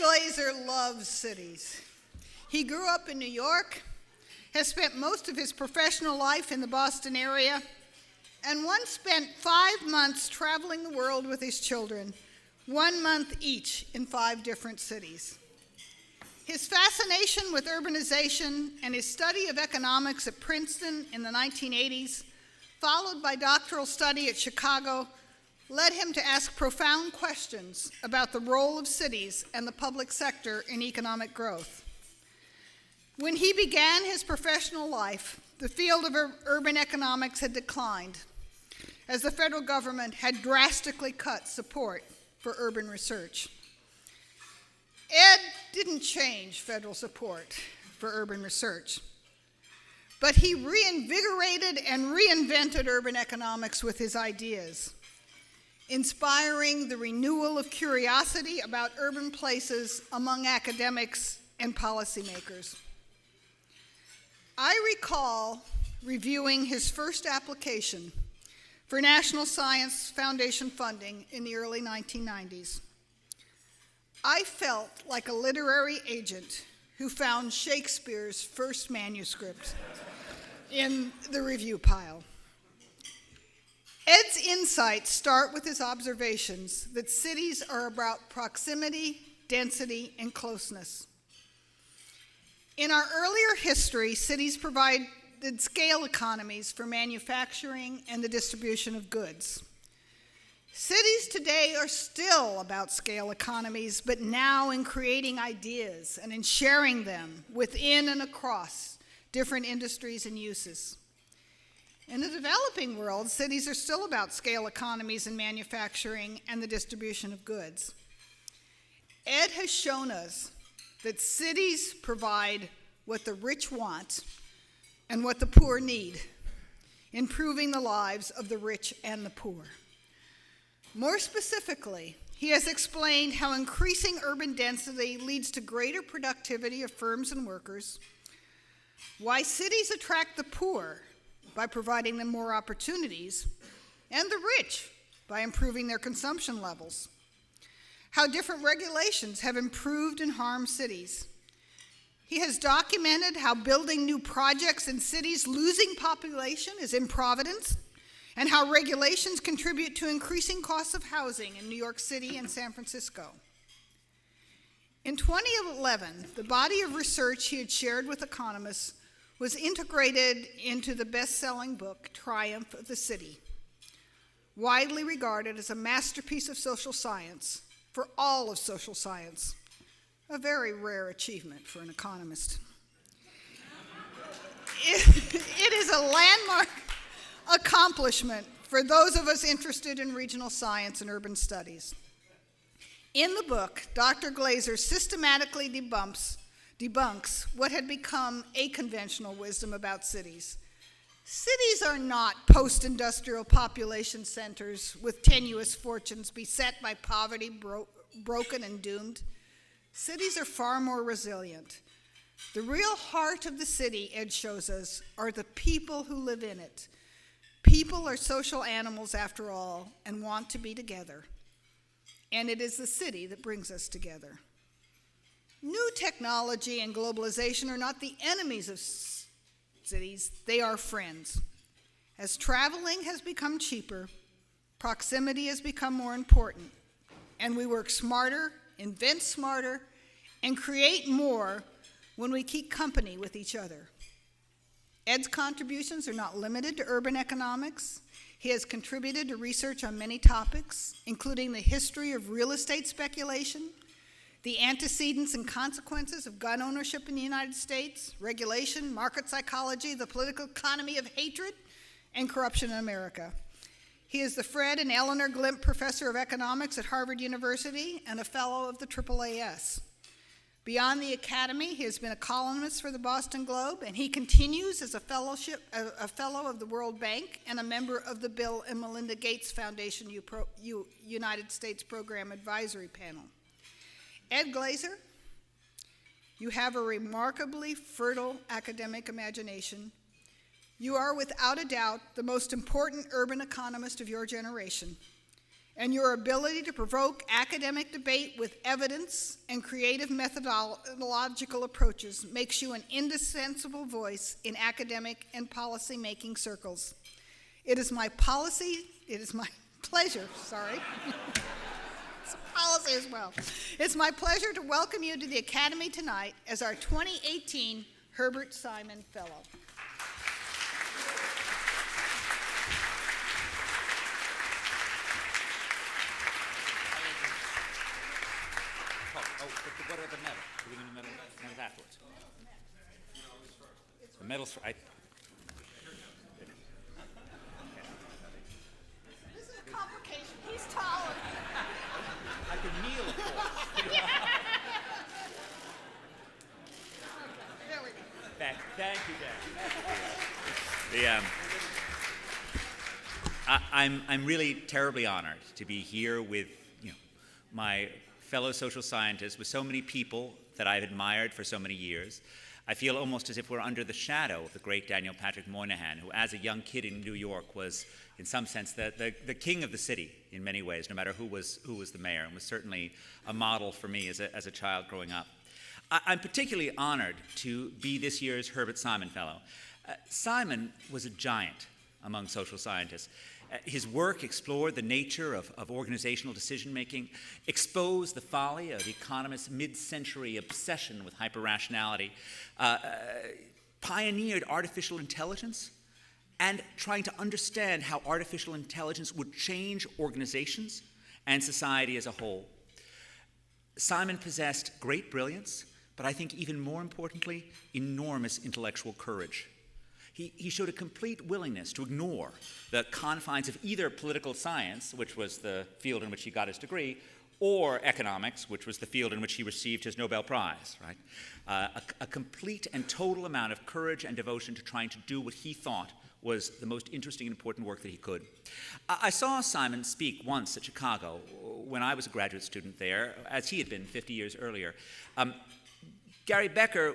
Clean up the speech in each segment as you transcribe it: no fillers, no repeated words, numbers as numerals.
Glaeser loves cities. He grew up in New York, has spent most of his professional life in the Boston area, and once spent 5 months traveling the world with his children, 1 month each in 5 different cities. His fascination with urbanization and his study of economics at Princeton in the 1980s, followed by doctoral study at Chicago, led him to ask profound questions about the role of cities and the public sector in economic growth. When he began his professional life, the field of urban economics had declined, as the federal government had drastically cut support for urban research. Ed didn't change federal support for urban research, but he reinvigorated and reinvented urban economics with his ideas, inspiring the renewal of curiosity about urban places among academics and policymakers. I recall reviewing his first application for National Science Foundation funding in the early 1990s. I felt like a literary agent who found Shakespeare's first manuscript in the review pile. Ed's insights start with his observations that cities are about proximity, density, and closeness. In our earlier history, cities provided scale economies for manufacturing and the distribution of goods. Cities today are still about scale economies, but now in creating ideas and in sharing them within and across different industries and uses. In the developing world, cities are still about scale economies in manufacturing and the distribution of goods. Ed has shown us that cities provide what the rich want and what the poor need, improving the lives of the rich and the poor. More specifically, he has explained how increasing urban density leads to greater productivity of firms and workers, why cities attract the poor by providing them more opportunities, and the rich by improving their consumption levels, how different regulations have improved and harmed cities. He has documented how building new projects in cities losing population is improvidence, and how regulations contribute to increasing costs of housing in New York City and San Francisco. In 2011, the body of research he had shared with economists was integrated into the best-selling book, Triumph of the City, widely regarded as a masterpiece of social science for all of social science, a very rare achievement for an economist. It is a landmark accomplishment for those of us interested in regional science and urban studies. In the book, Dr. Glaeser systematically debunks what had become aconventional wisdom about cities. Cities are not post-industrial population centers with tenuous fortunes beset by poverty, broken and doomed. Cities are far more resilient. The real heart of the city, Ed shows us, are the people who live in it. People are social animals after all and want to be together. And it is the city that brings us together. New technology and globalization are not the enemies of cities, they are friends. As traveling has become cheaper, proximity has become more important, and we work smarter, invent smarter, and create more when we keep company with each other. Ed's contributions are not limited to urban economics. He has contributed to research on many topics, including the history of real estate speculation, the antecedents and consequences of gun ownership in the United States, regulation, market psychology, the political economy of hatred, and corruption in America. He is the Fred and Eleanor Glimp Professor of Economics at Harvard University and a Fellow of the AAPSS. Beyond the academy, he has been a columnist for the Boston Globe, and he continues as a fellow of the World Bank and a member of the Bill and Melinda Gates Foundation United States Program Advisory Panel. Ed Glaeser, you have a remarkably fertile academic imagination. You are without a doubt the most important urban economist of your generation. and your ability to provoke academic debate with evidence and creative methodological approaches makes you an indispensable voice in academic and policy-making circles. It is my pleasure, sorry. It's a policy as well. It's my pleasure to welcome you to the Academy tonight as our 2018 Herbert Simon Fellow. What are the medals? Do we need the medals afterwards? The medals for... This is a complication. He's taller. I can kneel, of course. There we go. Thank you, Dan. I'm really terribly honored to be here with my fellow social scientists, with so many people that I've admired for so many years. I feel almost as if we're under the shadow of the great Daniel Patrick Moynihan, who as a young kid in New York was, in some sense, the king of the city in many ways, no matter who was the mayor, and was certainly a model for me as a child growing up. I'm particularly honored to be this year's Herbert Simon Fellow. Simon was a giant among social scientists. His work explored the nature of organizational decision-making, exposed the folly of economists' mid-century obsession with hyper-rationality, pioneered artificial intelligence, and trying to understand how artificial intelligence would change organizations and society as a whole. Simon possessed great brilliance, but I think even more importantly, enormous intellectual courage. He showed a complete willingness to ignore the confines of either political science, which was the field in which he got his degree, or economics, which was the field in which he received his Nobel Prize, right? A complete and total amount of courage and devotion to trying to do what he thought was the most interesting and important work that he could. I saw Simon speak once at Chicago when I was a graduate student there, as he had been 50 years earlier. Gary Becker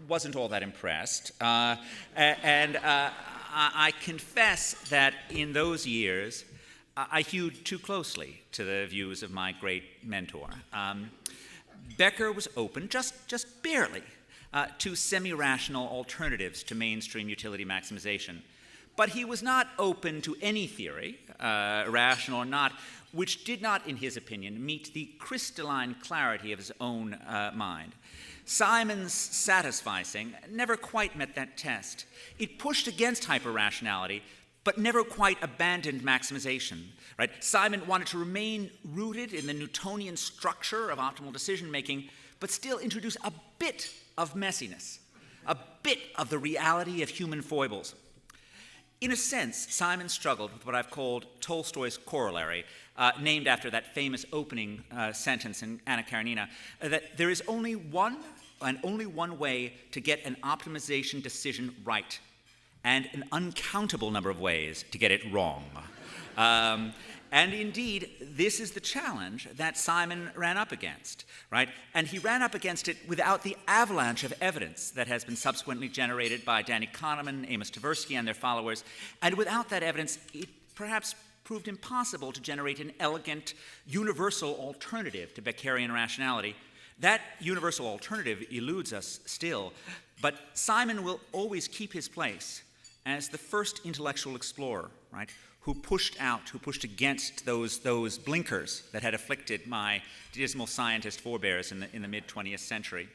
wasn't all that impressed, and I confess that in those years, I hewed too closely to the views of my great mentor. Becker was open, just barely, to semi-rational alternatives to mainstream utility maximization. But he was not open to any theory, rational or not, which did not, in his opinion, meet the crystalline clarity of his own mind. Simon's satisficing never quite met that test. It pushed against hyper-rationality, but never quite abandoned maximization. Right? Simon wanted to remain rooted in the Newtonian structure of optimal decision-making, but still introduce a bit of messiness, a bit of the reality of human foibles. In a sense, Simon struggled with what I've called Tolstoy's corollary, named after that famous opening sentence in Anna Karenina, that there is only one way to get an optimization decision right, and an uncountable number of ways to get it wrong. And indeed, this is the challenge that Simon ran up against, right? And he ran up against it without the avalanche of evidence that has been subsequently generated by Danny Kahneman, Amos Tversky, and their followers. And without that evidence, it perhaps proved impossible to generate an elegant, universal alternative to Beckerian rationality. That universal alternative eludes us still, but Simon will always keep his place as the first intellectual explorer, right, who pushed against those blinkers that had afflicted my dismal scientist forebears in the mid-20th century.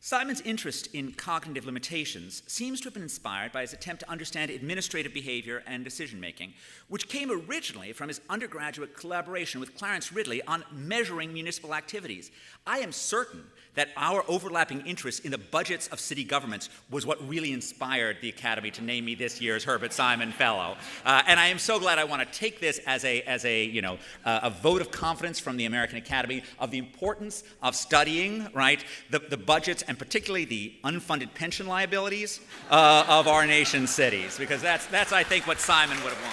Simon's interest in cognitive limitations seems to have been inspired by his attempt to understand administrative behavior and decision-making, which came originally from his undergraduate collaboration with Clarence Ridley on measuring municipal activities. I am certain that our overlapping interest in the budgets of city governments was what really inspired the Academy to name me this year's Herbert Simon Fellow. And I am so glad. I want to take this as a vote of confidence from the American Academy of the importance of studying, right, the budgets and particularly the unfunded pension liabilities of our nation's cities, because that's I think what Simon would have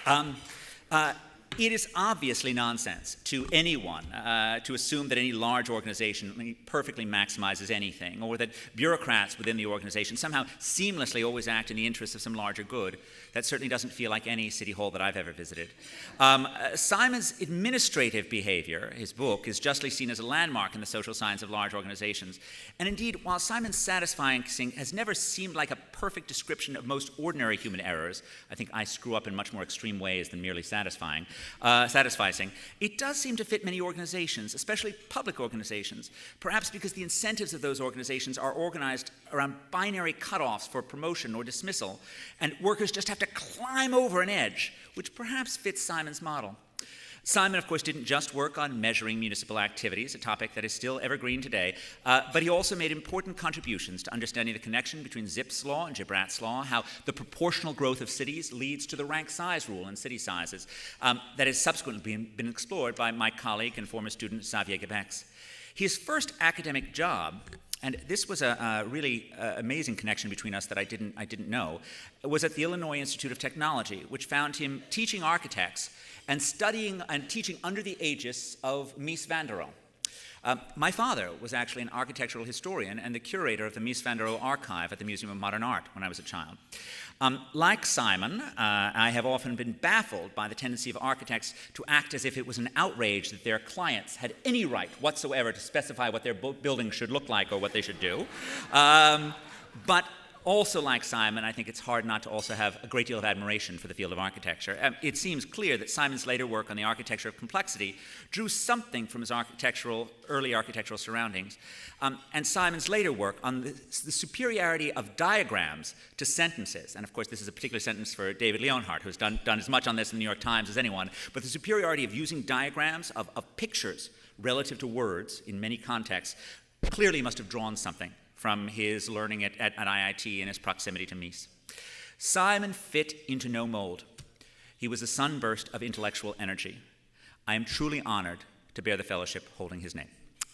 wanted. It is obviously nonsense to anyone to assume that any large organization perfectly maximizes anything, or that bureaucrats within the organization somehow seamlessly always act in the interests of some larger good. That certainly doesn't feel like any city hall that I've ever visited. Simon's administrative behavior, his book, is justly seen as a landmark in the social science of large organizations. And indeed, while Simon's satisfying has never seemed like a perfect description of most ordinary human errors, I think I screw up in much more extreme ways than merely satisfying, it does seem to fit many organizations, especially public organizations, perhaps because the incentives of those organizations are organized around binary cutoffs for promotion or dismissal, and workers just have to climb over an edge, which perhaps fits Simon's model. Simon, of course, didn't just work on measuring municipal activities, a topic that is still evergreen today, but he also made important contributions to understanding the connection between Zipf's law and Gibrat's law, how the proportional growth of cities leads to the rank size rule in city sizes that has subsequently been explored by my colleague and former student Xavier Gebex. His first academic job, and this was a really amazing connection between us that I didn't know, was at the Illinois Institute of Technology, which found him teaching architects and studying and teaching under the aegis of Mies van der Rohe. My father was actually an architectural historian and the curator of the Mies van der Rohe archive at the Museum of Modern Art when I was a child. Like Simon, I have often been baffled by the tendency of architects to act as if it was an outrage that their clients had any right whatsoever to specify what their building should look like or what they should do. But also like Simon, I think it's hard not to also have a great deal of admiration for the field of architecture. It seems clear that Simon's later work on the architecture of complexity drew something from his early architectural surroundings, and Simon's later work on the superiority of diagrams to sentences. And of course, this is a particular sentence for David Leonhardt, who's done as much on this in the New York Times as anyone, but the superiority of using diagrams of pictures relative to words in many contexts clearly must have drawn something from his learning at IIT and his proximity to Mies. Simon fit into no mold. He was a sunburst of intellectual energy. I am truly honored to bear the fellowship holding his name.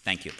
Thank you.